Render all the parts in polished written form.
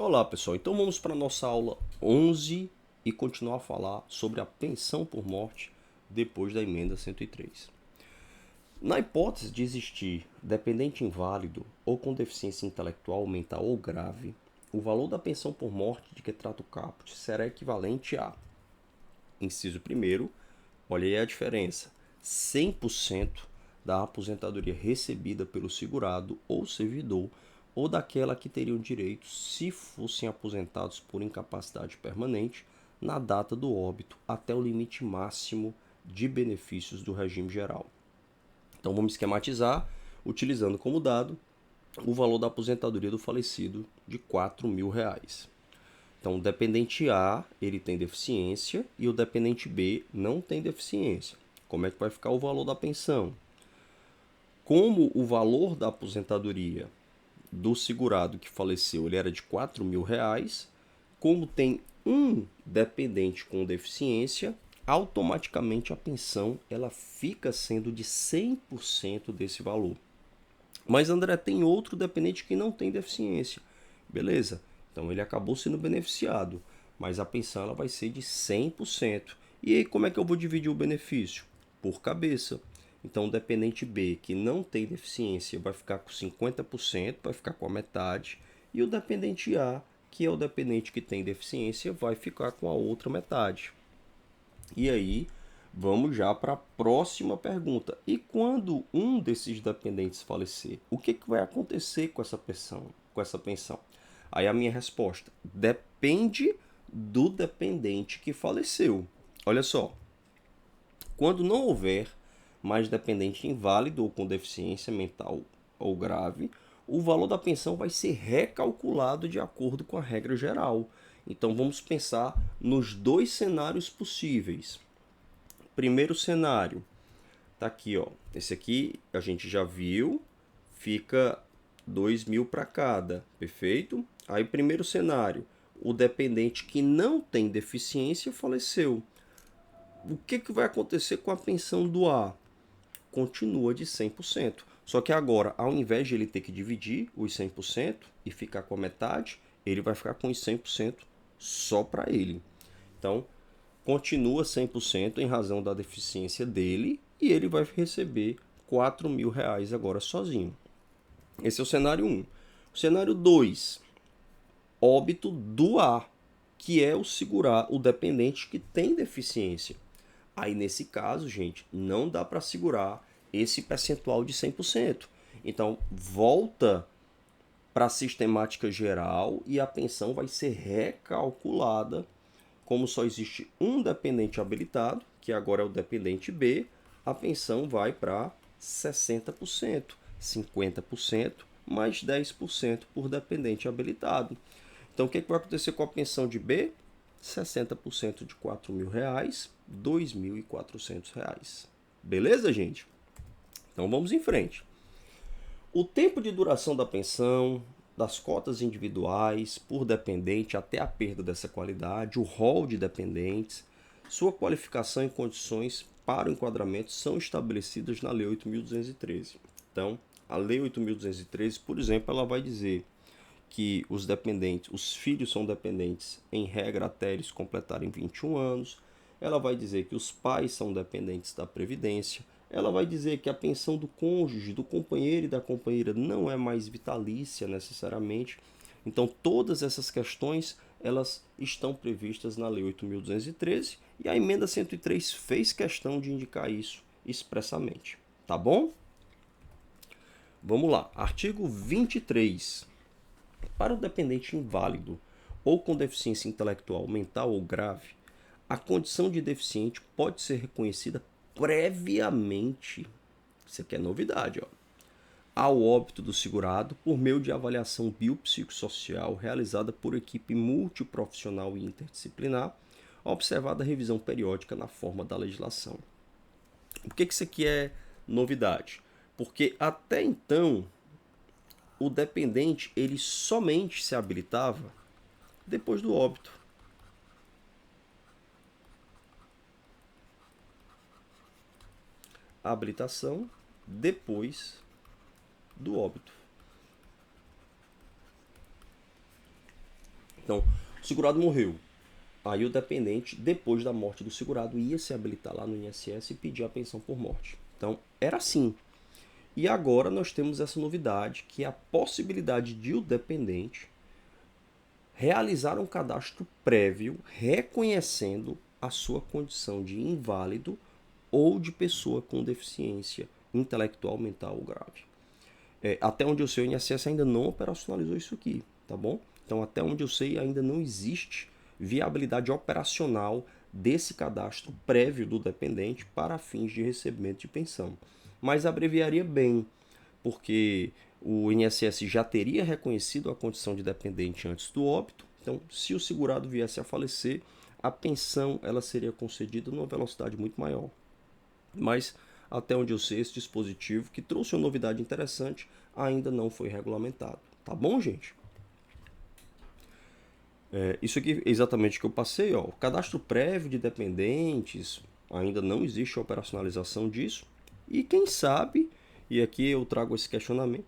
Olá pessoal, então vamos para a nossa aula 11 e continuar a falar sobre a pensão por morte depois da emenda 103. Na hipótese de existir dependente inválido ou com deficiência intelectual, mental ou grave, o valor da pensão por morte de que trata o caput será equivalente a, inciso 1º, olha aí a diferença, 100% da aposentadoria recebida pelo segurado ou servidor ou daquela que teriam direito se fossem aposentados por incapacidade permanente na data do óbito até o limite máximo de benefícios do regime geral. Então vamos esquematizar utilizando como dado o valor da aposentadoria do falecido de R$ 4.000. Então o dependente A ele tem deficiência e o dependente B não tem deficiência. Como é que vai ficar o valor da pensão? Como o valor da aposentadoria do segurado que faleceu ele era de R$ 4.000, como tem um dependente com deficiência, automaticamente a pensão ela fica sendo de 100% desse valor. Mas André, tem outro dependente que não tem deficiência. Beleza, então ele acabou sendo beneficiado, mas a pensão ela vai ser de 100%. E aí como é que eu vou dividir o benefício? Por cabeça. Então o dependente B, que não tem deficiência, vai ficar com 50%, vai ficar com a metade. E o dependente A, que é o dependente que tem deficiência, vai ficar com a outra metade. E aí, vamos já para a próxima pergunta. E quando um desses dependentes falecer, o que vai acontecer com essa pensão? Aí a minha resposta depende do dependente que faleceu. Olha só, quando não houver mais dependente inválido ou com deficiência mental ou grave, o valor da pensão vai ser recalculado de acordo com a regra geral. Então vamos pensar nos dois cenários possíveis. Primeiro cenário, tá aqui, ó. Esse aqui a gente já viu, fica 2.000 para cada, perfeito? Aí primeiro cenário, o dependente que não tem deficiência faleceu. O que vai acontecer com a pensão do A? Continua de 100%. Só que agora, ao invés de ele ter que dividir os 100% e ficar com a metade, ele vai ficar com os 100% só para ele. Então, continua 100% em razão da deficiência dele e ele vai receber R$ 4.000 agora sozinho. Esse é o cenário 1. O cenário 2, óbito do A, que é o segurar o dependente que tem deficiência. Aí nesse caso, gente, não dá para segurar esse percentual de 100%. Então, volta para a sistemática geral e a pensão vai ser recalculada. Como só existe um dependente habilitado, que agora é o dependente B, a pensão vai para 60%, 50% mais 10% por dependente habilitado. Então o que vai acontecer com a pensão de B? 60% de R$ 4.000, R$ 2.400. Beleza, gente? Então vamos em frente. O tempo de duração da pensão, das cotas individuais, por dependente até a perda dessa qualidade, o rol de dependentes, sua qualificação e condições para o enquadramento são estabelecidas na Lei 8.213. Então, a Lei 8.213, por exemplo, ela vai dizer que os dependentes, os filhos são dependentes em regra até eles completarem 21 anos. Ela vai dizer que os pais são dependentes da Previdência. Ela vai dizer que a pensão do cônjuge, do companheiro e da companheira não é mais vitalícia necessariamente. Então todas essas questões elas estão previstas na Lei 8.213 e a emenda 103 fez questão de indicar isso expressamente. Tá bom? Vamos lá. Artigo 23. Para o dependente inválido ou com deficiência intelectual, mental ou grave, a condição de deficiente pode ser reconhecida previamente, isso aqui é novidade, ó, ao óbito do segurado por meio de avaliação biopsicossocial realizada por equipe multiprofissional e interdisciplinar, observada a revisão periódica na forma da legislação. Por que isso aqui é novidade? Porque até então o dependente ele somente se habilitava depois do óbito. A habilitação depois do óbito. Então, o segurado morreu. Aí o dependente, depois da morte do segurado, ia se habilitar lá no INSS e pedir a pensão por morte. Então, era assim. E agora nós temos essa novidade, que é a possibilidade de o dependente realizar um cadastro prévio reconhecendo a sua condição de inválido ou de pessoa com deficiência intelectual, mental ou grave. Até onde eu sei, o INSS ainda não operacionalizou isso aqui, tá bom? Então, até onde eu sei, ainda não existe viabilidade operacional desse cadastro prévio do dependente para fins de recebimento de pensão. Mas abreviaria bem, porque o INSS já teria reconhecido a condição de dependente antes do óbito. Então, se o segurado viesse a falecer, a pensão ela seria concedida numa velocidade muito maior. Mas, até onde eu sei, esse dispositivo, que trouxe uma novidade interessante, ainda não foi regulamentado. Tá bom, gente? Isso aqui é exatamente o que eu passei. Ó. O cadastro prévio de dependentes, ainda não existe a operacionalização disso. E quem sabe, e aqui eu trago esse questionamento,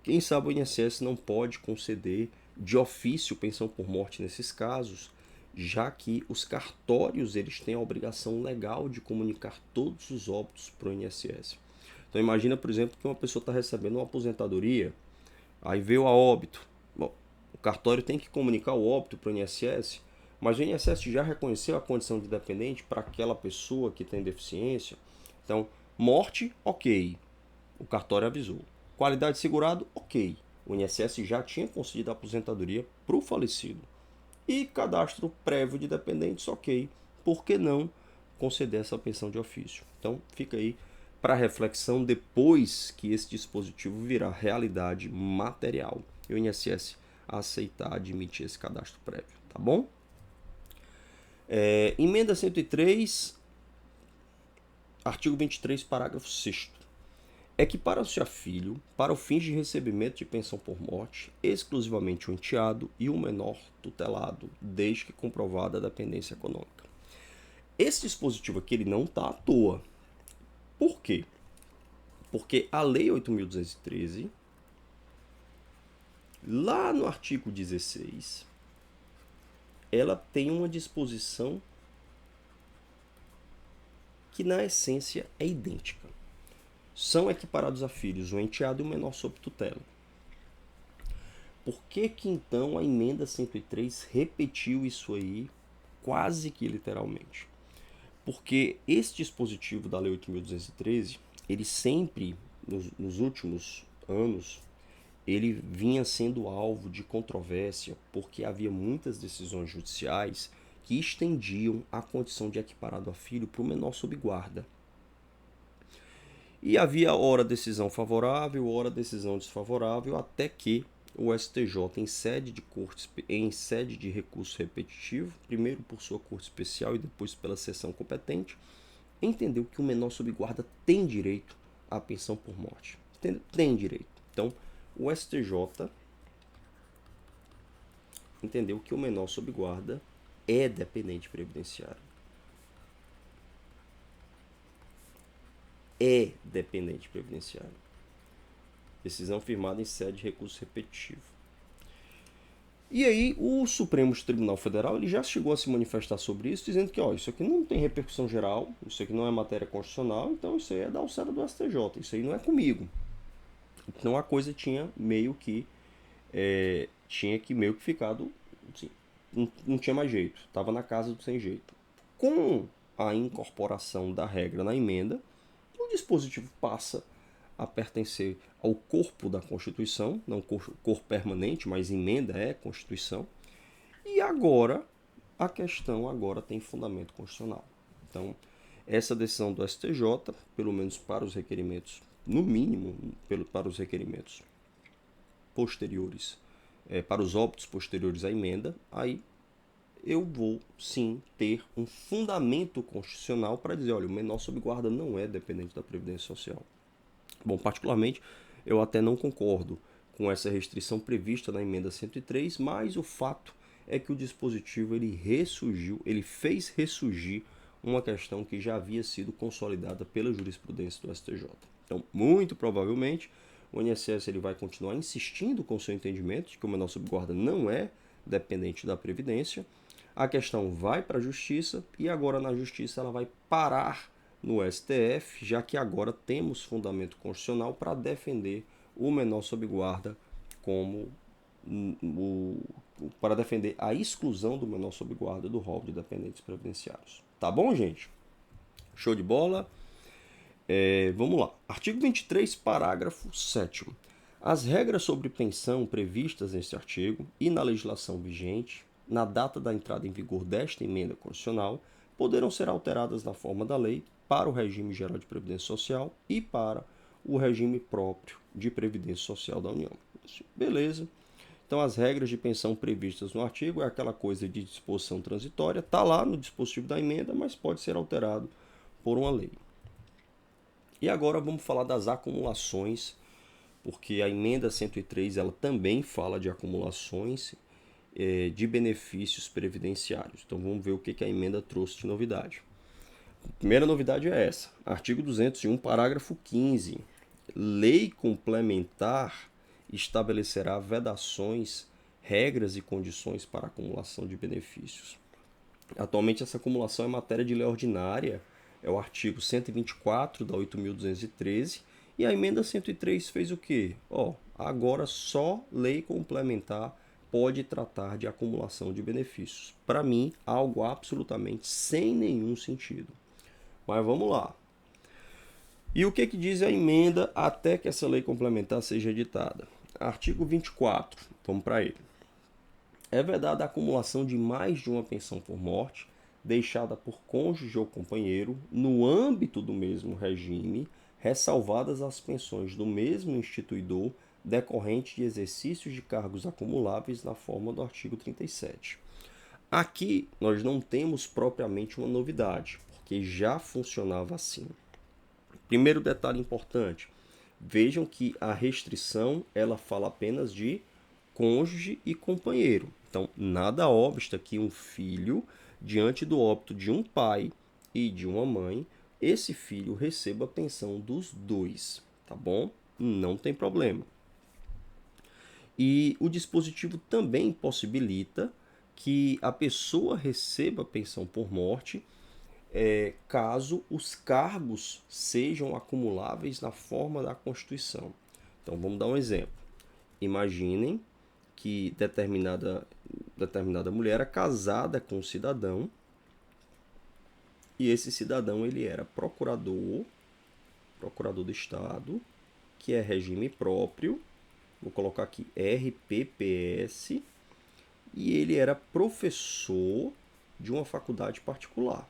quem sabe o INSS não pode conceder de ofício pensão por morte nesses casos, já que os cartórios eles têm a obrigação legal de comunicar todos os óbitos para o INSS. Então imagina, por exemplo, que uma pessoa está recebendo uma aposentadoria, aí veio a óbito. Bom, o cartório tem que comunicar o óbito para o INSS, mas o INSS já reconheceu a condição de dependente para aquela pessoa que tem deficiência. Então, morte, ok. O cartório avisou. Qualidade de segurado, ok. O INSS já tinha concedido a aposentadoria para o falecido. E cadastro prévio de dependentes, ok. Por que não conceder essa pensão de ofício? Então, fica aí para reflexão depois que esse dispositivo virar realidade material e o INSS aceitar admitir esse cadastro prévio, tá bom? Emenda 103, artigo 23, parágrafo 6º. Equipara-se a filho, para o fins de recebimento de pensão por morte, exclusivamente o enteado e o menor tutelado, desde que comprovada a dependência econômica. Esse dispositivo aqui ele não está à toa. Por quê? Porque a Lei 8.213, lá no artigo 16, ela tem uma disposição que na essência é idêntica. São equiparados a filhos o enteado e o menor sob tutela. Por que então a emenda 103 repetiu isso aí quase que literalmente? Porque esse dispositivo da Lei 8.213, ele sempre, nos últimos anos, ele vinha sendo alvo de controvérsia porque havia muitas decisões judiciais que estendiam a condição de equiparado a filho para o menor sob guarda. E havia ora decisão favorável, ora decisão desfavorável, até que o STJ, em sede de recurso repetitivo, primeiro por sua corte especial e depois pela seção competente, entendeu que o menor sob guarda tem direito à pensão por morte. Tem direito. Então, o STJ entendeu que o menor sob guarda é dependente previdenciário. É dependente previdenciário. Decisão firmada em sede de recurso repetitivo. E aí o Supremo Tribunal Federal ele já chegou a se manifestar sobre isso, dizendo que isso aqui não tem repercussão geral, isso aqui não é matéria constitucional, então isso aí é da alçada do STJ, isso aí não é comigo. Então a coisa tinha meio que ficado, assim, não tinha mais jeito, estava na casa do sem jeito. Com a incorporação da regra na emenda, o dispositivo passa a pertencer ao corpo da Constituição, não corpo permanente, mas emenda é Constituição. E agora, a questão agora tem fundamento constitucional. Então, essa decisão do STJ, pelo menos para os requerimentos, no mínimo, para os requerimentos posteriores, para os óbitos posteriores à emenda, aí eu vou sim ter um fundamento constitucional para dizer, olha, o menor sob guarda não é dependente da Previdência Social. Bom, particularmente, eu até não concordo com essa restrição prevista na emenda 103, mas o fato é que o dispositivo ele fez ressurgir uma questão que já havia sido consolidada pela jurisprudência do STJ. Então, muito provavelmente, o INSS ele vai continuar insistindo com o seu entendimento de que o menor sob guarda não é dependente da Previdência. A questão vai para a Justiça e agora na Justiça ela vai parar no STF, já que agora temos fundamento constitucional para defender o menor sob guarda como para defender a exclusão do menor sob guarda do rol de dependentes previdenciários. Tá bom, gente? Show de bola? Vamos lá. Artigo 23, parágrafo 7º. As regras sobre pensão previstas neste artigo e na legislação vigente, na data da entrada em vigor desta emenda constitucional, poderão ser alteradas na forma da lei para o regime geral de previdência social e para o regime próprio de previdência social da União. Beleza. Então, as regras de pensão previstas no artigo é aquela coisa de disposição transitória, está lá no dispositivo da emenda, mas pode ser alterado por uma lei. E agora vamos falar das acumulações, porque a emenda 103 ela também fala de acumulações de benefícios previdenciários. Então vamos ver o que a emenda trouxe de novidade. A primeira novidade é essa. Artigo 201, parágrafo 15. Lei complementar estabelecerá vedações, regras e condições para acumulação de benefícios. Atualmente essa acumulação é matéria de lei ordinária, é o artigo 124 da 8.213, e a emenda 103 fez o quê? Agora só lei complementar pode tratar de acumulação de benefícios. Para mim, algo absolutamente sem nenhum sentido. Mas vamos lá. E o que diz a emenda até que essa lei complementar seja editada? Artigo 24, vamos para ele. É vedada a acumulação de mais de uma pensão por morte, deixada por cônjuge ou companheiro, no âmbito do mesmo regime, ressalvadas as pensões do mesmo instituidor decorrente de exercícios de cargos acumuláveis na forma do artigo 37. Aqui nós não temos propriamente uma novidade, porque já funcionava assim. Primeiro detalhe importante, vejam que a restrição ela fala apenas de cônjuge e companheiro. Então, nada obsta que um filho, diante do óbito de um pai e de uma mãe, esse filho receba a pensão dos dois, tá bom? Não tem problema. E o dispositivo também possibilita que a pessoa receba pensão por morte caso os cargos sejam acumuláveis na forma da Constituição. Então, vamos dar um exemplo. Imaginem que determinada mulher era casada com um cidadão e esse cidadão ele era procurador do Estado, que é regime próprio, vou colocar aqui RPPS, e ele era professor de uma faculdade particular.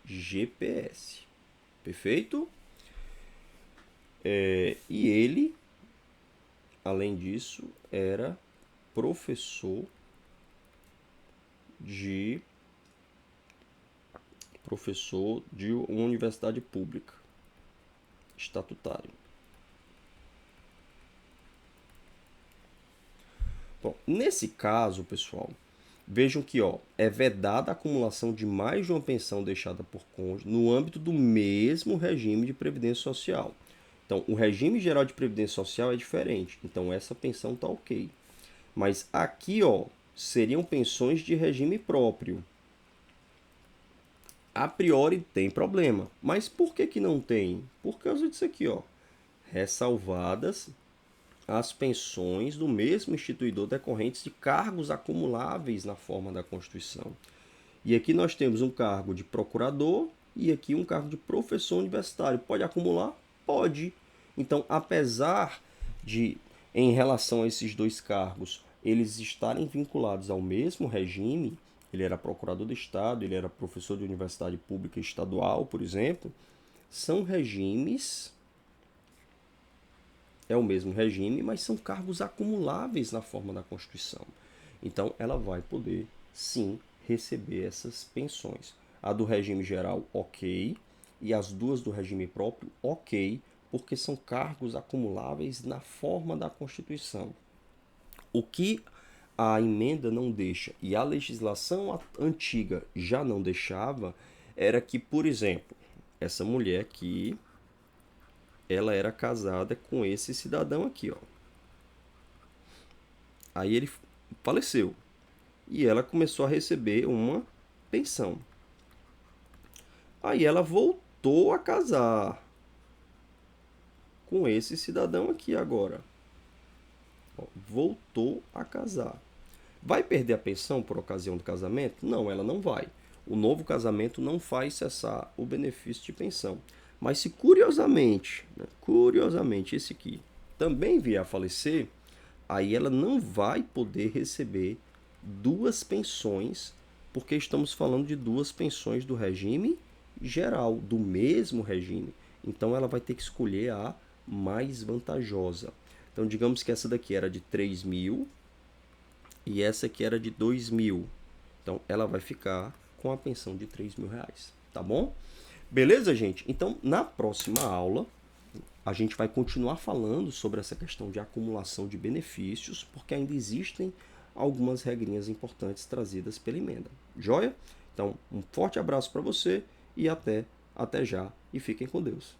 RGPS. Perfeito? E ele, além disso, era professor de uma universidade pública estatutária. Bom, nesse caso, pessoal, vejam que é vedada a acumulação de mais de uma pensão deixada por cônjuge no âmbito do mesmo regime de previdência social. Então, o regime geral de previdência social é diferente. Então, essa pensão está ok. Mas aqui, seriam pensões de regime próprio. A priori tem problema. Mas por que não tem? Por causa disso aqui, ressalvadas as pensões do mesmo instituidor decorrentes de cargos acumuláveis na forma da Constituição. E aqui nós temos um cargo de procurador e aqui um cargo de professor universitário. Pode acumular? Pode. Então, apesar de, em relação a esses dois cargos, eles estarem vinculados ao mesmo regime, ele era procurador do Estado, ele era professor de universidade pública estadual, por exemplo, são regimes, é o mesmo regime, mas são cargos acumuláveis na forma da Constituição. Então, ela vai poder, sim, receber essas pensões. A do regime geral, ok, e as duas do regime próprio, ok, porque são cargos acumuláveis na forma da Constituição. O que a emenda não deixa, e a legislação antiga já não deixava, era que, por exemplo, essa mulher aqui, ela era casada com esse cidadão aqui, Aí ele faleceu. E ela começou a receber uma pensão. Aí ela voltou a casar com esse cidadão aqui agora. Ó, voltou a casar. Vai perder a pensão por ocasião do casamento? Não, ela não vai. O novo casamento não faz cessar o benefício de pensão. Mas se curiosamente, curiosamente esse aqui também vier a falecer, aí ela não vai poder receber duas pensões, porque estamos falando de duas pensões do regime geral, do mesmo regime. Então ela vai ter que escolher a mais vantajosa. Então digamos que essa daqui era de 3.000 e essa aqui era de 2.000. Então ela vai ficar com a pensão de 3.000 reais, tá bom? Beleza, gente? Então na próxima aula a gente vai continuar falando sobre essa questão de acumulação de benefícios, porque ainda existem algumas regrinhas importantes trazidas pela emenda. Joia? Então, um forte abraço para você e até já. E fiquem com Deus.